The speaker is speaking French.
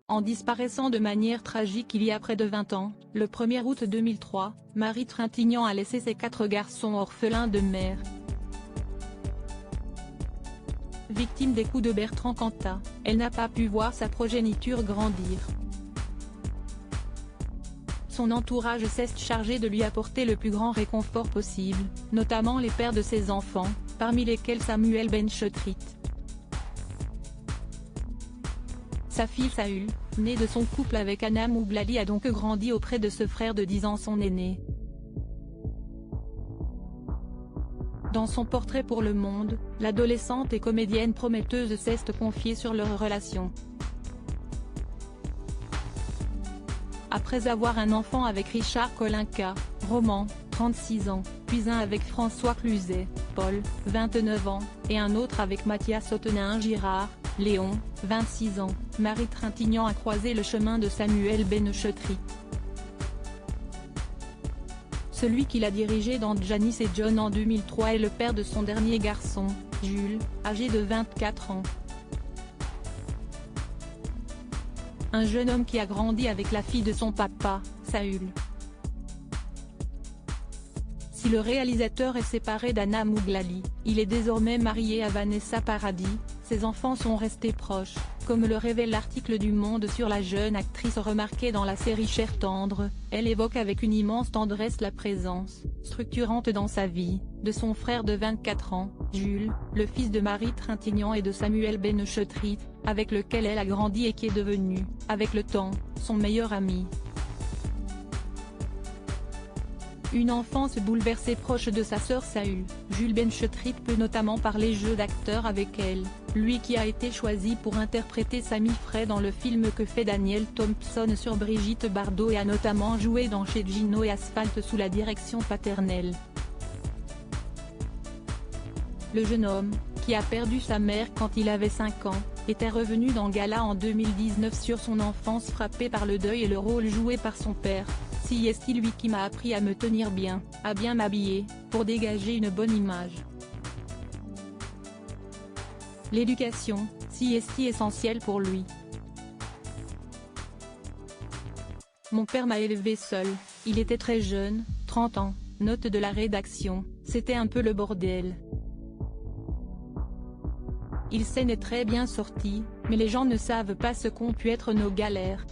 En disparaissant de manière tragique il y a près de 20 ans, le 1er août 2003, Marie Trintignant a laissé ses 4 garçons orphelins de mère. Victime des coups de Bertrand Cantat, elle n'a pas pu voir sa progéniture grandir. Son entourage s'est chargé de lui apporter le plus grand réconfort possible, notamment les pères de ses enfants, parmi lesquels Samuel Benchetrit. Sa fille Saül, née de son couple avec Anna Moublali, a donc grandi auprès de ce frère de 10 ans, son aîné. Dans son portrait pour Le Monde, l'adolescente et comédienne prometteuse s'est confiée sur leur relation. Après avoir un enfant avec Richard Kolinka, Roman, 36 ans, puis un avec François Cluzet, Paul, 29 ans, et un autre avec Mathias Ottenin-Girard, Léon, 26 ans, Marie Trintignant a croisé le chemin de Samuel Benchetrit. Celui qui l'a dirigé dans Janice et John en 2003 est le père de son dernier garçon, Jules, âgé de 24 ans. Un jeune homme qui a grandi avec la fille de son papa, Saül. Si le réalisateur est séparé d'Anna Moublali, il est désormais marié à Vanessa Paradis. Ses enfants sont restés proches, comme le révèle l'article du Monde sur la jeune actrice remarquée dans la série Cher tendre. Elle évoque avec une immense tendresse la présence, structurante dans sa vie, de son frère de 24 ans, Jules, le fils de Marie Trintignant et de Samuel Benchetrit, avec lequel elle a grandi et qui est devenu, avec le temps, son meilleur ami. Une enfance bouleversée proche de sa sœur Saül, Jules Benchetrit peut notamment parler jeu d'acteur avec elle, lui qui a été choisi pour interpréter Sammy Frey dans le film que fait Daniel Thompson sur Brigitte Bardot et a notamment joué dans Chez Gino et Asphalte sous la direction paternelle. Le jeune homme, qui a perdu sa mère quand il avait 5 ans, était revenu dans Gala en 2019 sur son enfance frappée par le deuil et le rôle joué par son père. Si est-il lui qui m'a appris à me tenir bien, à bien m'habiller, pour dégager une bonne image. L'éducation, si est essentielle pour lui. Mon père m'a élevé seul, il était très jeune, 30 ans, note de la rédaction, c'était un peu le bordel. Il s'en est très bien sorti, mais les gens ne savent pas ce qu'ont pu être nos galères.